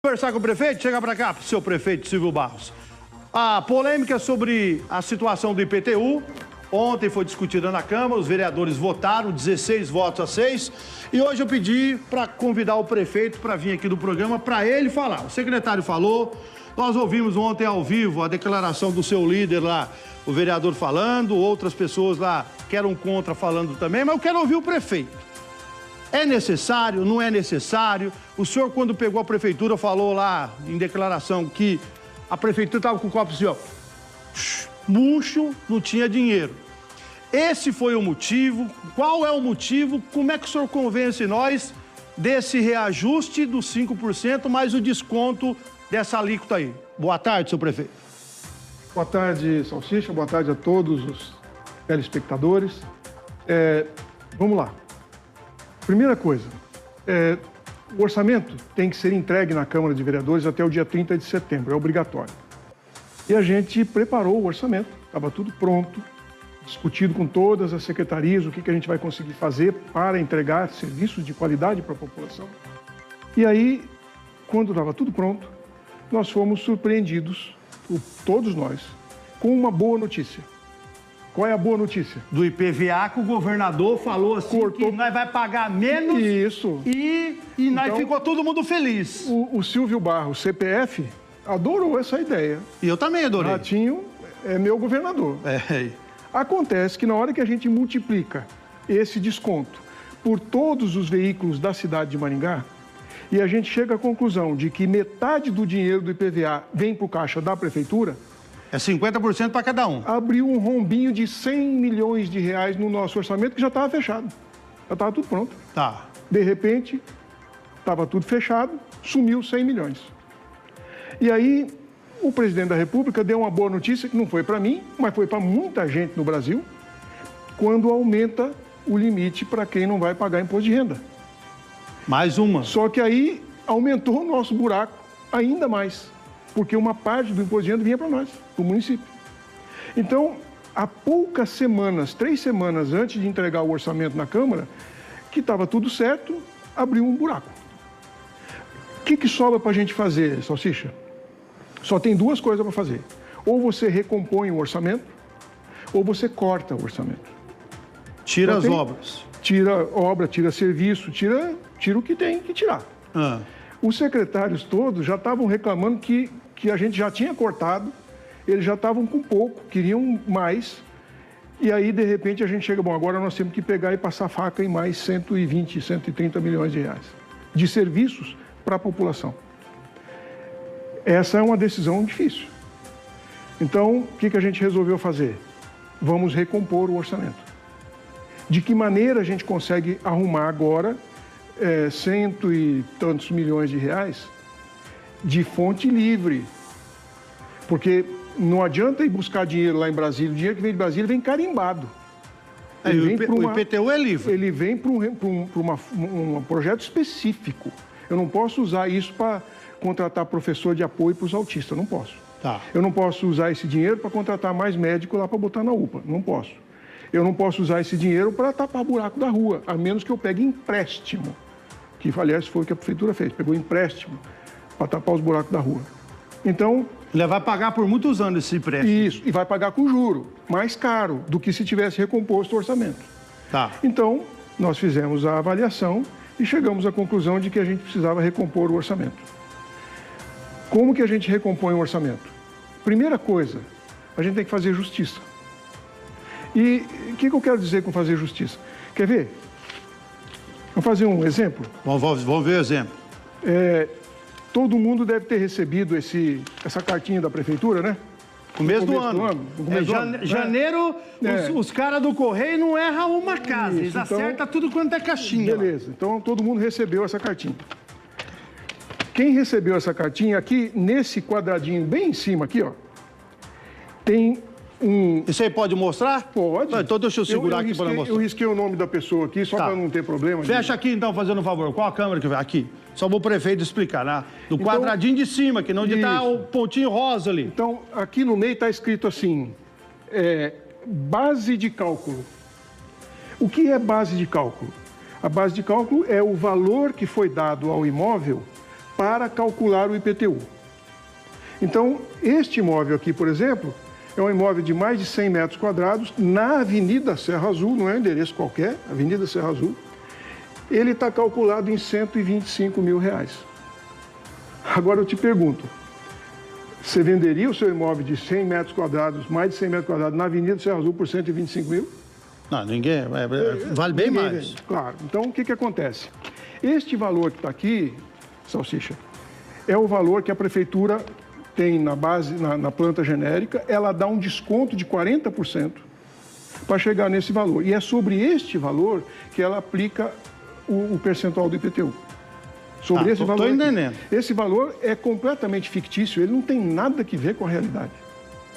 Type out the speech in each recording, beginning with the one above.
Conversar com o prefeito? Chega para cá, seu prefeito Silvio Barros. A polêmica sobre a situação do IPTU. Ontem foi discutida na Câmara, os vereadores votaram, 16 votos a 6. E hoje eu pedi para convidar o prefeito para vir aqui do programa, para ele falar. O secretário falou, nós ouvimos ontem ao vivo a declaração do seu líder lá, o vereador falando, outras pessoas lá que eram contra falando também, mas eu quero ouvir o prefeito. É necessário? Não é necessário? O senhor, quando pegou a prefeitura, falou lá em declaração que a prefeitura estava com o copo assim, ó, murcho, não tinha dinheiro. Esse foi o motivo? Qual é o motivo? Como é que o senhor convence nós desse reajuste dos 5% mais o desconto dessa alíquota aí? Boa tarde, senhor prefeito. Boa tarde, Salsicha. Boa tarde a todos os telespectadores. Vamos lá. Primeira coisa, o orçamento tem que ser entregue na Câmara de Vereadores até o dia 30 de setembro, é obrigatório. E a gente preparou o orçamento, estava tudo pronto, discutido com todas as secretarias o que a gente vai conseguir fazer para entregar serviços de qualidade para a população. E aí, quando estava tudo pronto, nós fomos surpreendidos, todos nós, com uma boa notícia. Qual é a boa notícia? Do IPVA, que o governador falou assim, que nós vai pagar menos. Isso. E nós ficou todo mundo feliz. O Silvio Barros, CPF, adorou essa ideia. E eu também adorei. Ratinho é meu governador. Acontece que na hora que a gente multiplica esse desconto por todos os veículos da cidade de Maringá, e a gente chega à conclusão de que metade do dinheiro do IPVA vem para o caixa da prefeitura, é 50% para cada um. Abriu um rombinho de 100 milhões de reais no nosso orçamento que já estava fechado. Já estava tudo pronto. Tá. De repente, estava tudo fechado, sumiu 100 milhões. E aí, o presidente da República deu uma boa notícia, que não foi para mim, mas foi para muita gente no Brasil, quando aumenta o limite para quem não vai pagar imposto de renda. Mais uma. Só que aí aumentou o nosso buraco ainda mais, porque uma parte do imposto de renda vinha para nós, para o município. Então, há poucas semanas, 3 semanas antes de entregar o orçamento na Câmara, que estava tudo certo, abriu um buraco. O que sobra para a gente fazer, Salsicha? Só tem 2 coisas para fazer. Ou você recompõe o orçamento, ou você corta o orçamento. Tira as obras. Tira obra, tira serviço, tira o que tem que tirar. Os secretários todos já estavam reclamando que a gente já tinha cortado, eles já estavam com pouco, queriam mais, e aí, de repente, a gente chega, bom, agora nós temos que pegar e passar faca em mais 120, 130 milhões de reais de serviços para a população. Essa é uma decisão difícil. Então, o que a gente resolveu fazer? Vamos recompor o orçamento. De que maneira a gente consegue arrumar agora 100 e tantos milhões de reais de fonte livre? Porque não adianta ir buscar dinheiro lá em Brasília, o dinheiro que vem de Brasília vem carimbado. O IPTU é livre. Ele vem para um projeto específico. Eu não posso usar isso para contratar professor de apoio para os autistas, não posso. Tá. Eu não posso usar esse dinheiro para contratar mais médico lá para botar na UPA, não posso. Eu não posso usar esse dinheiro para tapar buraco da rua, a menos que eu pegue empréstimo, que, aliás, foi o que a prefeitura fez, pegou empréstimo para tapar os buracos da rua. Então... Ele vai pagar por muitos anos esse empréstimo. Isso, e vai pagar com juro, mais caro do que se tivesse recomposto o orçamento. Tá. Então, nós fizemos a avaliação e chegamos à conclusão de que a gente precisava recompor o orçamento. Como que a gente recompõe o orçamento? Primeira coisa, a gente tem que fazer justiça. E o que eu quero dizer com fazer justiça? Quer ver? Vamos fazer um exemplo? Vamos ver o exemplo. Todo mundo deve ter recebido essa cartinha da prefeitura, né? Começo do ano. Janeiro, né? Os caras do Correio não erram uma casa, Isso, eles então, acertam tudo quanto é caixinha. Beleza, então todo mundo recebeu essa cartinha. Quem recebeu essa cartinha aqui, nesse quadradinho bem em cima aqui, ó, tem um... Isso aí pode mostrar? Pode. Então deixa eu segurar aqui para mostrar. Eu risquei o nome da pessoa aqui, só para não ter problema. Fecha aqui então, fazendo um favor. Qual a câmera que vai? Aqui. Só para o prefeito explicar, né? Do quadradinho de cima, que não onde está o pontinho rosa ali. Então, aqui no meio está escrito assim, base de cálculo. O que é base de cálculo? A base de cálculo é o valor que foi dado ao imóvel para calcular o IPTU. Então, este imóvel aqui, por exemplo, é um imóvel de mais de 100 metros quadrados na Avenida Serra Azul, não é um endereço qualquer, Avenida Serra Azul. Ele está calculado em R$125 mil. Agora eu te pergunto, você venderia o seu imóvel de 100 metros quadrados, mais de 100 metros quadrados, na Avenida Serra Azul por 125 mil? Não, ninguém. Vale bem Ninguém mais. vende. Claro. Então, o que acontece? Este valor que está aqui, Salsicha, é o valor que a prefeitura tem na base, na planta genérica, ela dá um desconto de 40% para chegar nesse valor. E é sobre este valor que ela aplica o percentual do IPTU. Sobre esse valor. Estou entendendo. Esse valor é completamente fictício, ele não tem nada a ver com a realidade.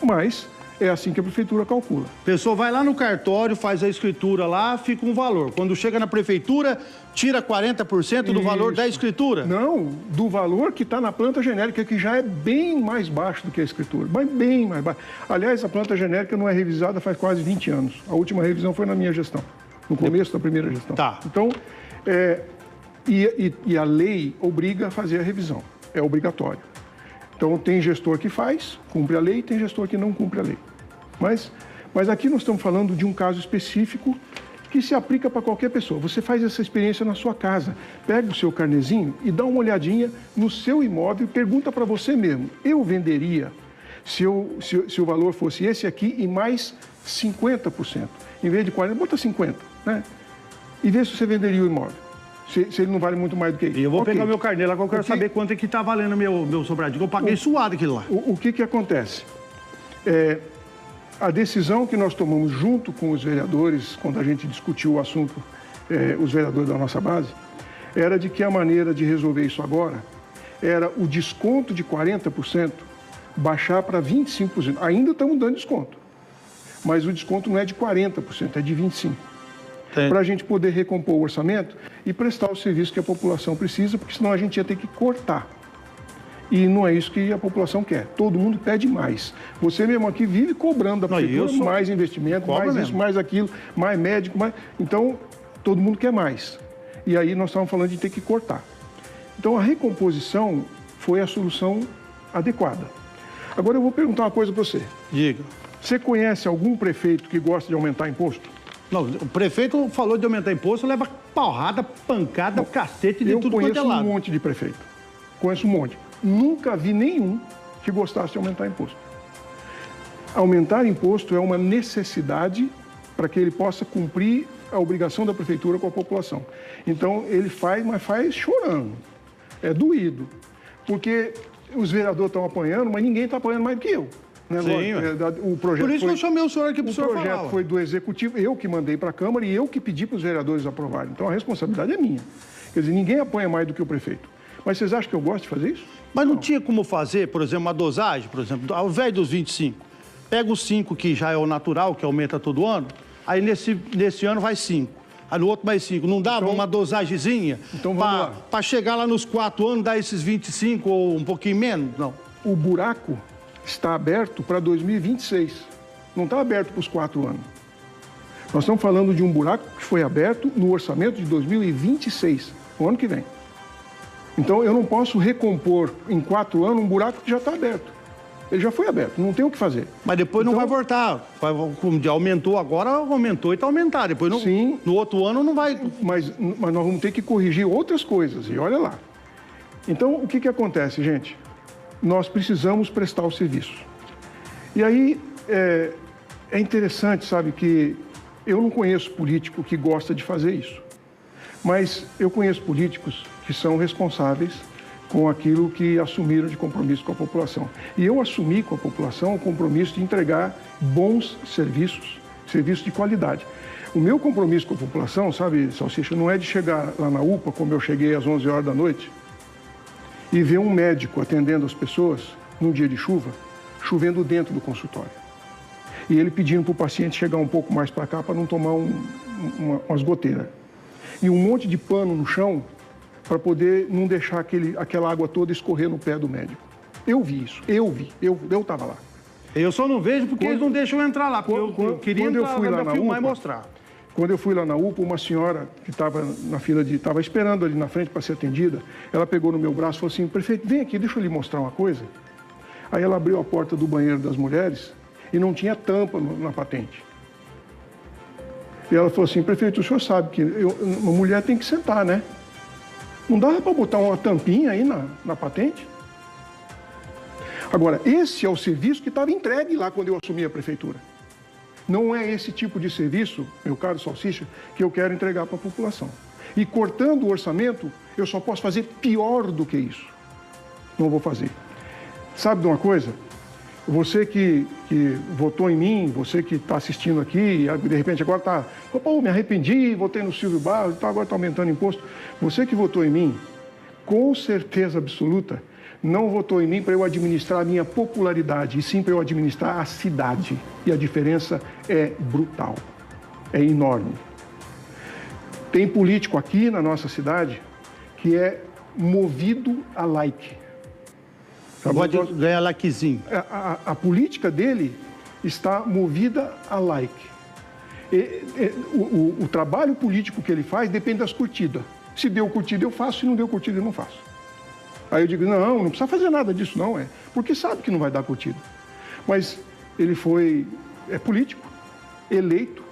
Mas é assim que a prefeitura calcula. A pessoa vai lá no cartório, faz a escritura lá, fica um valor. Quando chega na prefeitura, tira 40% do valor da escritura? Não, do valor que está na planta genérica, que já é bem mais baixo do que a escritura, mas bem mais baixo. Aliás, a planta genérica não é revisada faz quase 20 anos. A última revisão foi na minha gestão, no começo da primeira gestão. Tá. Então, e a lei obriga a fazer a revisão, é obrigatório. Então, tem gestor que faz, cumpre a lei, tem gestor que não cumpre a lei. Mas aqui nós estamos falando de um caso específico que se aplica para qualquer pessoa. Você faz essa experiência na sua casa, pega o seu carnezinho e dá uma olhadinha no seu imóvel e pergunta para você mesmo, eu venderia se o valor fosse esse aqui e mais 50%, em vez de 40%, bota 50%, né? E vê se você venderia o imóvel. Se ele não vale muito mais do que isso. E eu vou pegar meu carnê lá, que eu quero saber quanto é que está valendo meu sobradinho. Eu paguei suado aquilo lá. O que acontece? A decisão que nós tomamos junto com os vereadores, quando a gente discutiu o assunto, os vereadores da nossa base, era de que a maneira de resolver isso agora era o desconto de 40% baixar para 25%. Ainda estamos dando desconto, mas o desconto não é de 40%, é de 25%. Para a gente poder recompor o orçamento e prestar o serviço que a população precisa, porque senão a gente ia ter que cortar. E não é isso que a população quer. Todo mundo pede mais. Você mesmo aqui vive cobrando da prefeitura mais investimento, mais isso, mais aquilo, mais médico, mais... Então, todo mundo quer mais. E aí nós estávamos falando de ter que cortar. Então, a recomposição foi a solução adequada. Agora eu vou perguntar uma coisa para você. Diga. Você conhece algum prefeito que gosta de aumentar imposto? Não, o prefeito falou de aumentar imposto, leva porrada, pancada, cacete de tudo quanto é lado. Eu conheço um monte de prefeito. Conheço um monte. Nunca vi nenhum que gostasse de aumentar imposto. Aumentar imposto é uma necessidade para que ele possa cumprir a obrigação da prefeitura com a população. Então, ele faz, mas faz chorando. É doído. Porque os vereadores estão apanhando, mas ninguém está apanhando mais do que eu. Né? Sim, o projeto por isso que eu chamei o senhor aqui para o senhor falar. O projeto foi do Executivo, eu que mandei para a Câmara e eu que pedi para os vereadores aprovarem. Então, a responsabilidade é minha. Quer dizer, ninguém apanha mais do que o prefeito. Mas vocês acham que eu gosto de fazer isso? Mas não tinha como fazer, por exemplo, uma dosagem, por exemplo, ao invés dos 25, pega os 5 que já é o natural, que aumenta todo ano, aí nesse ano vai 5, aí no outro mais 5. Não dava uma dosagemzinha para chegar lá nos 4 anos, dar esses 25 ou um pouquinho menos? Não. O buraco está aberto para 2026, não está aberto para os 4 anos. Nós estamos falando de um buraco que foi aberto no orçamento de 2026, o ano que vem. Então, eu não posso recompor em 4 anos um buraco que já está aberto. Ele já foi aberto, não tem o que fazer. Mas depois não vai voltar. Como aumentou agora, aumentou e está aumentando. Depois não, sim, no outro ano não vai... Mas nós vamos ter que corrigir outras coisas, e olha lá. Então, o que acontece, gente? Nós precisamos prestar o serviço. E aí, é interessante, sabe, que eu não conheço político que gosta de fazer isso. Mas eu conheço políticos que são responsáveis com aquilo que assumiram de compromisso com a população. E eu assumi com a população o compromisso de entregar bons serviços, serviços de qualidade. O meu compromisso com a população, sabe, Salsicha, não é de chegar lá na UPA, como eu cheguei às 11 horas da noite, e ver um médico atendendo as pessoas num dia de chuva, chovendo dentro do consultório. E ele pedindo para o paciente chegar um pouco mais para cá para não tomar umas goteiras. E um monte de pano no chão para poder não deixar aquela água toda escorrer no pé do médico. Eu vi isso, eu estava lá. Eu só não vejo porque eles não deixam eu entrar lá, porque eu queria entrar lá, filmar e mostrar. Quando eu fui lá na UPA, uma senhora que estava na fila estava esperando ali na frente para ser atendida, ela pegou no meu braço e falou assim: prefeito, vem aqui, deixa eu lhe mostrar uma coisa. Aí ela abriu a porta do banheiro das mulheres e não tinha tampa na patente. E ela falou assim: prefeito, o senhor sabe que uma mulher tem que sentar, né? Não dava para botar uma tampinha aí na patente? Agora, esse é o serviço que estava entregue lá quando eu assumi a prefeitura. Não é esse tipo de serviço, meu caro Salsicha, que eu quero entregar para a população. E cortando o orçamento, eu só posso fazer pior do que isso. Não vou fazer. Sabe de uma coisa? Você que votou em mim, você que está assistindo aqui, de repente agora está... Pô, me arrependi, votei no Silvio Barros, agora está aumentando imposto. Você que votou em mim, com certeza absoluta, não votou em mim para eu administrar a minha popularidade, e sim para eu administrar a cidade. E a diferença é brutal, é enorme. Tem político aqui na nossa cidade que é movido a like. Pode ganhar likezinho. A política dele está movida a like. O trabalho político que ele faz depende das curtidas. Se deu curtida, eu faço. Se não deu curtida, eu não faço. Aí eu digo, não precisa fazer nada disso, não. Porque sabe que não vai dar curtida. Mas ele é político, eleito,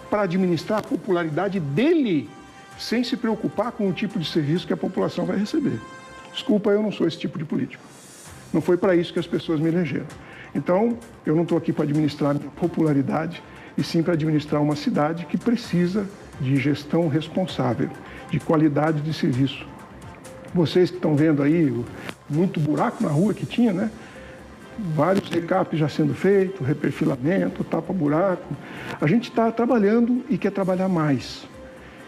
para administrar a popularidade dele, sem se preocupar com o tipo de serviço que a população vai receber. Desculpa, eu não sou esse tipo de político. Não foi para isso que as pessoas me elegeram. Então, eu não estou aqui para administrar minha popularidade, e sim para administrar uma cidade que precisa de gestão responsável, de qualidade de serviço. Vocês que estão vendo aí, muito buraco na rua que tinha, né? Vários recapes já sendo feitos, reperfilamento, tapa-buraco. A gente está trabalhando e quer trabalhar mais.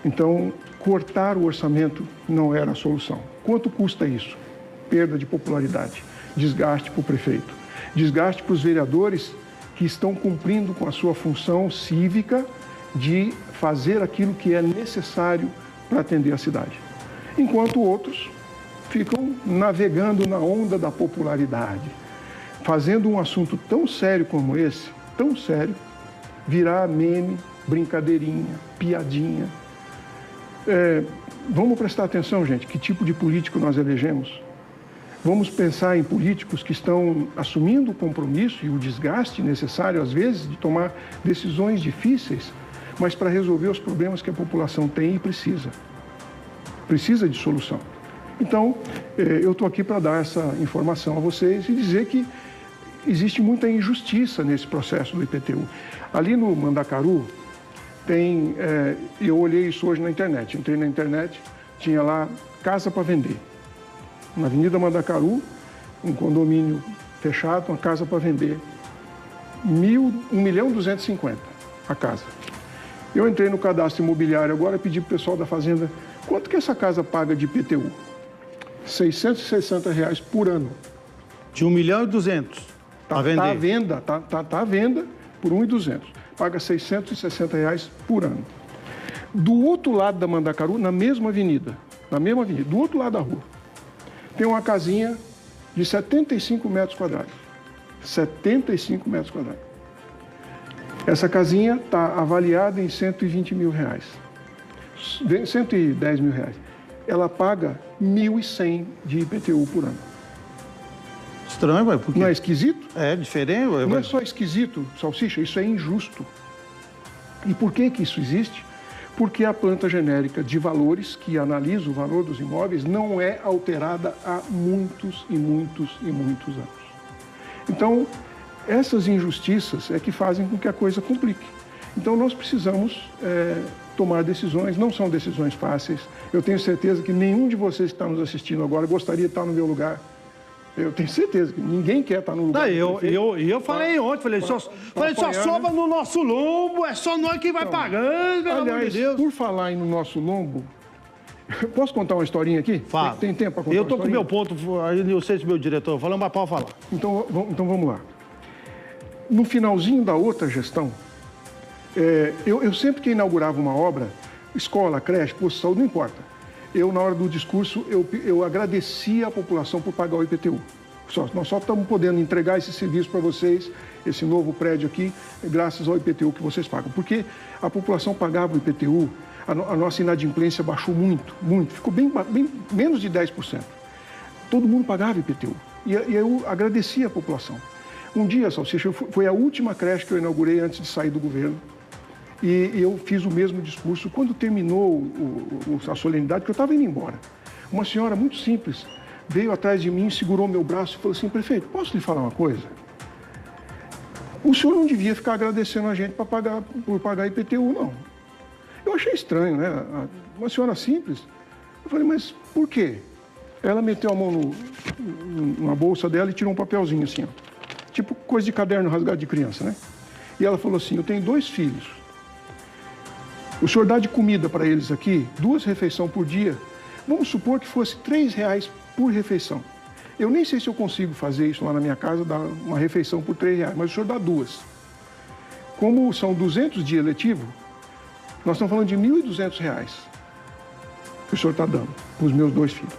Então, cortar o orçamento não era a solução. Quanto custa isso? Perda de popularidade, desgaste para o prefeito, desgaste para os vereadores que estão cumprindo com a sua função cívica de fazer aquilo que é necessário para atender a cidade. Enquanto outros ficam navegando na onda da popularidade, fazendo um assunto tão sério como esse, tão sério, virar meme, brincadeirinha, piadinha. Vamos prestar atenção, gente, que tipo de político nós elegemos. Vamos pensar em políticos que estão assumindo o compromisso e o desgaste necessário, às vezes, de tomar decisões difíceis, mas para resolver os problemas que a população tem e precisa de solução. Então, eu estou aqui para dar essa informação a vocês e dizer que existe muita injustiça nesse processo do IPTU. Ali no Mandacaru, eu olhei isso hoje na internet, entrei na internet, tinha lá casa para vender. Na Avenida Mandacaru, um condomínio fechado, uma casa para vender. 1.250.000 a casa. Eu entrei no cadastro imobiliário agora e pedi para o pessoal da Fazenda, quanto que essa casa paga de IPTU? R$ 660 por ano. De 1.200.000. Está à venda, tá à venda por 1.200. Paga R$ 660 por ano. Do outro lado da Mandacaru, na mesma avenida, do outro lado da rua, tem uma casinha de 75 metros quadrados. 75 metros quadrados. Essa casinha está avaliada em R$ 120 mil. 110 mil reais. Ela paga 1.100 de IPTU por ano. Estranho, mas por quê? Não é esquisito? É diferente. Não é só esquisito, Salsicha, isso é injusto. E por que isso existe? Porque a planta genérica de valores, que analisa o valor dos imóveis, não é alterada há muitos e muitos e muitos anos. Então, essas injustiças é que fazem com que a coisa complique. Então, nós precisamos tomar decisões, não são decisões fáceis. Eu tenho certeza que nenhum de vocês que está nos assistindo agora gostaria de estar no meu lugar. Eu tenho certeza que ninguém quer estar no lugar. Eu falei ontem, só sobra no nosso lombo, é só nós que vai pagando, pelo amor de Deus. Por falar no nosso lombo, posso contar uma historinha aqui? Fala. Tem tempo para contar Eu estou com o meu ponto, aí eu sei se meu diretor falando, mas pode falar. Então vamos lá. No finalzinho da outra gestão, eu sempre que inaugurava uma obra, escola, creche, posto de saúde, não importa. Na hora do discurso, eu agradecia a população por pagar o IPTU. Nós só estamos podendo entregar esse serviço para vocês, esse novo prédio aqui, graças ao IPTU que vocês pagam. Porque a população pagava o IPTU, a nossa inadimplência baixou muito, muito. Ficou bem menos de 10%. Todo mundo pagava IPTU. E eu agradeci a população. Um dia, Salsicha, foi a última creche que eu inaugurei antes de sair do governo. E eu fiz o mesmo discurso. Quando terminou a solenidade, que eu estava indo embora, uma senhora muito simples veio atrás de mim, segurou meu braço e falou assim: prefeito, posso lhe falar uma coisa? O senhor não devia ficar agradecendo a gente por pagar IPTU, não. Eu achei estranho, né? Uma senhora simples. Eu falei, mas por quê? Ela meteu a mão na bolsa dela e tirou um papelzinho assim, ó, tipo coisa de caderno rasgado de criança, né? E ela falou assim: eu tenho 2 filhos. O senhor dá de comida para eles aqui, 2 refeições por dia. Vamos supor que fosse R$3 por refeição. Eu nem sei se eu consigo fazer isso lá na minha casa, dar uma refeição por R$3, mas o senhor dá 2. Como são 200 dias letivo, nós estamos falando de R$1.200 que o senhor está dando para os meus 2 filhos.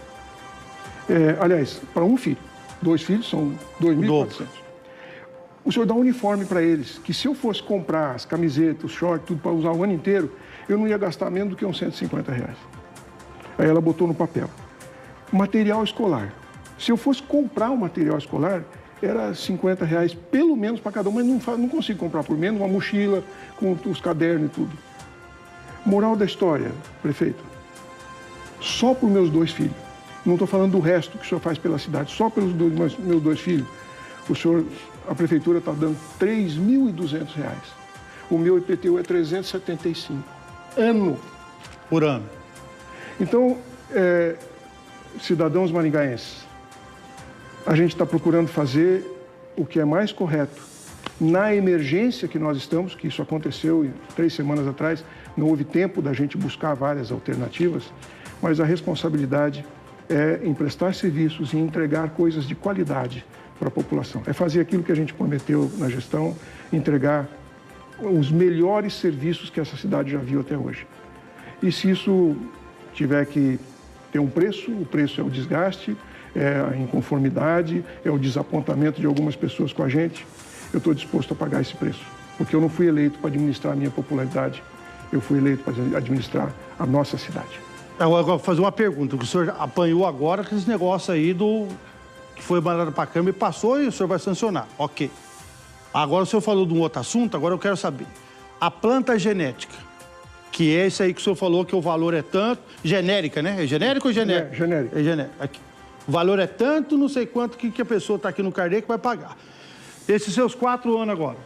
Aliás, para um filho. 2 filhos são 2.400. O senhor dá um uniforme para eles, que se eu fosse comprar as camisetas, os shorts, tudo para usar o ano inteiro, eu não ia gastar menos do que uns R$150. Aí ela botou no papel. Material escolar. Se eu fosse comprar um material escolar, era R$50 pelo menos para cada um, mas não consigo comprar por menos, uma mochila com os cadernos e tudo. Moral da história, prefeito, só para os meus 2 filhos, não estou falando do resto que o senhor faz pela cidade, só pelos meus 2 filhos, a prefeitura está dando R$3.200. O meu IPTU é 375 ano. Por ano. Então, cidadãos maringaenses, a gente está procurando fazer o que é mais correto. Na emergência que nós estamos, que isso aconteceu 3 semanas atrás, não houve tempo da gente buscar várias alternativas, mas a responsabilidade é emprestar serviços e entregar coisas de qualidade para a população. É fazer aquilo que a gente prometeu na gestão, entregar os melhores serviços que essa cidade já viu até hoje. E se isso tiver que ter um preço, o preço é o desgaste, é a inconformidade, é o desapontamento de algumas pessoas com a gente, eu estou disposto a pagar esse preço. Porque eu não fui eleito para administrar a minha popularidade, eu fui eleito para administrar a nossa cidade. Agora, vou fazer uma pergunta, que o senhor apanhou agora com esse negócio aí que foi mandado para a Câmara e passou e o senhor vai sancionar. Ok. Agora o senhor falou de um outro assunto, agora eu quero saber. A planta genética, que é esse aí que o senhor falou que o valor é tanto, genérica, né? É genérico ou genérico? É genérico. É genérico. Aqui. O valor é tanto, não sei quanto que a pessoa está aqui no carnê que vai pagar. Esses seus 4 anos agora,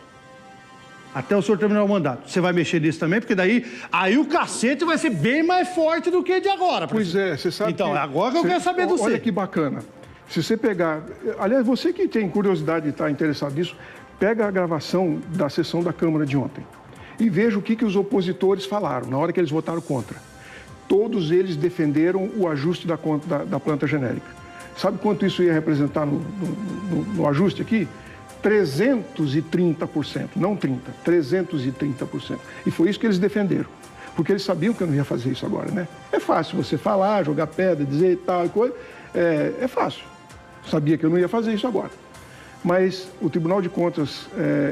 até o senhor terminar o mandato, você vai mexer nisso também? Porque daí, aí o cacete vai ser bem mais forte do que de agora. Pois é, você sabe então, agora que eu quero saber do senhor. Olha que bacana. Se você pegar... Aliás, você que tem curiosidade e está interessado nisso, pega a gravação da sessão da Câmara de ontem e veja o que os opositores falaram na hora que eles votaram contra. Todos eles defenderam o ajuste da planta genérica. Sabe quanto isso ia representar no ajuste aqui? 330%, não 30%, 330%. E foi isso que eles defenderam, porque eles sabiam que eu não ia fazer isso agora, né? É fácil você falar, jogar pedra, dizer tal coisa, é fácil. Sabia que eu não ia fazer isso agora. Mas o Tribunal de Contas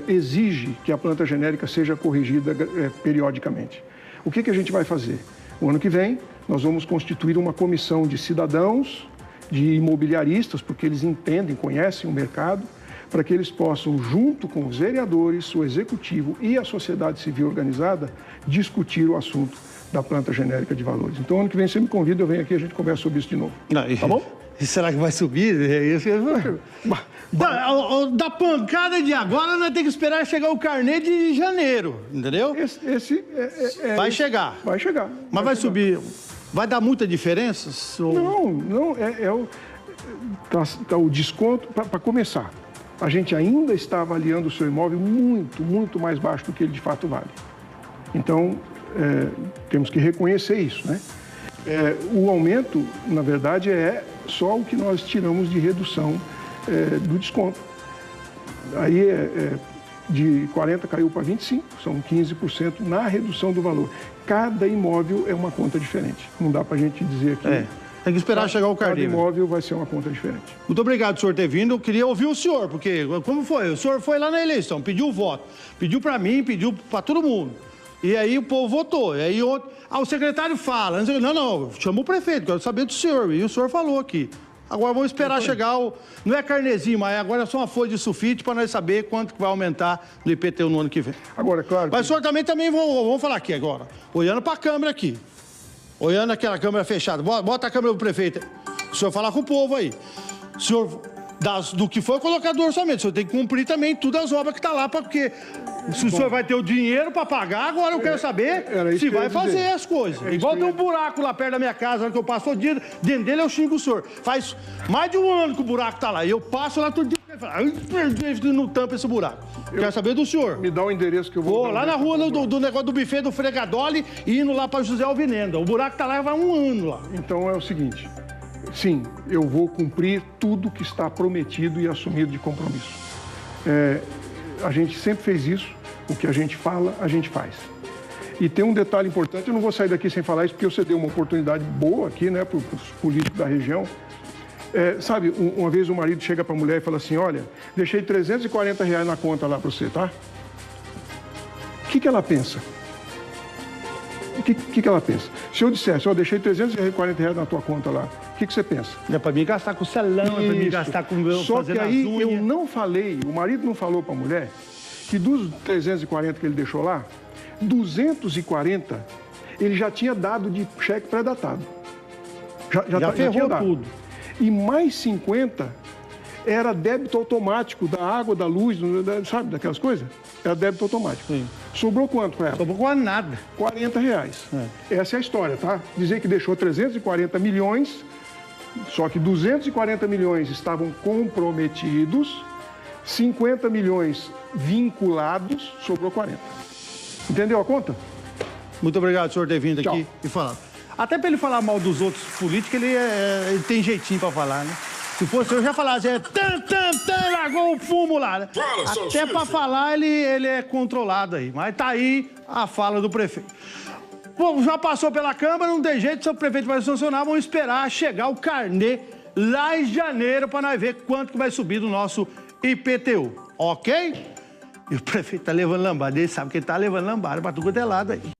exige que a planta genérica seja corrigida periodicamente. O que a gente vai fazer? O ano que vem, nós vamos constituir uma comissão de cidadãos, de imobiliaristas, porque eles entendem, conhecem o mercado, para que eles possam, junto com os vereadores, o executivo e a sociedade civil organizada, discutir o assunto da planta genérica de valores. Então, ano que vem, você me convida, eu venho aqui e a gente conversa sobre isso de novo. Tá bom? E será que vai subir? Da pancada de agora, nós temos que esperar chegar o carnê de janeiro, entendeu? Vai chegar. Vai chegar. Mas vai subir. Vai dar muita diferença? Não. O desconto, para começar, a gente ainda está avaliando o seu imóvel muito mais baixo do que ele de fato vale. Então, temos que reconhecer isso, né? O aumento, na verdade, é só o que nós tiramos de redução do desconto. Aí, de 40% caiu para 25%, são 15% na redução do valor. Cada imóvel é uma conta diferente. Não dá para a gente dizer aqui Tem que esperar chegar o Cada carnê. imóvel vai ser uma conta diferente. Muito obrigado, senhor, ter vindo. Eu queria ouvir o senhor, porque como foi? O senhor foi lá na eleição, pediu o voto. Pediu para mim, pediu para todo mundo. E aí o povo votou. E aí o secretário fala. Não, chama o prefeito, quero saber do senhor. E o senhor falou aqui. Agora vamos esperar chegar o... Não é carnezinho, mas agora é só uma folha de sulfite para nós saber quanto que vai aumentar no IPTU no ano que vem. Agora, claro... Mas o senhor também vamos falar aqui agora. Olhando para a câmera aqui. Olhando aquela câmera fechada. Bota a câmera do prefeito. O senhor falar com o povo aí. O senhor, do que foi colocado no orçamento, o senhor tem que cumprir também todas as obras que estão lá, porque se o senhor vai ter o dinheiro para pagar, agora eu quero saber se vai fazer as coisas. Igual tem um buraco lá perto da minha casa, que eu passo todo dia, dentro dele eu xingo o senhor. Faz mais de um ano que o buraco está lá. E eu passo lá todo dia e falo, não tampa esse buraco. Quero saber do senhor. Me dá o endereço que eu vou... Vou lá na rua do negócio do buffet do Fregadoli e indo lá para José Alvinenda. O buraco tá lá vai um ano lá. Então é o seguinte, sim, eu vou cumprir tudo que está prometido e assumido de compromisso. A gente sempre fez isso, o que a gente fala, a gente faz. E tem um detalhe importante, eu não vou sair daqui sem falar isso, porque você deu uma oportunidade boa aqui, né, para os políticos da região. Sabe, uma vez o marido chega para a mulher e fala assim, olha, deixei R$340 na conta lá para você, tá? O que ela pensa? O que ela pensa? Se eu dissesse, ó, deixei R$340 na tua conta lá, o que você pensa? É para mim gastar com salão, é para mim gastar com meu Só que aí eu não falei, o marido não falou para a mulher, que dos 340 que ele deixou lá, 240 ele já tinha dado de cheque pré-datado. Já ferrou tudo. E mais 50 era débito automático da água, da luz, sabe, daquelas coisas? Era débito automático. Sim. Sobrou quanto para ela? Sobrou quase nada. R$40. Essa é a história, tá? Dizer que deixou 340 milhões, só que 240 milhões estavam comprometidos, 50 milhões vinculados, sobrou 40. Entendeu a conta? Muito obrigado, senhor, ter vindo Tchau. aqui e falar. Até para ele falar mal dos outros políticos, ele tem jeitinho para falar, né? Se fosse eu já falasse, largou o fumo lá, né? Até para falar ele é controlado aí. Mas tá aí a fala do prefeito. Bom, já passou pela Câmara, não tem jeito, se o prefeito vai sancionar, vamos esperar chegar o carnê lá em janeiro para nós ver quanto que vai subir do nosso IPTU, ok? E o prefeito tá levando lambada, ele sabe que ele tá levando lambada para tudo quanto é lado aí.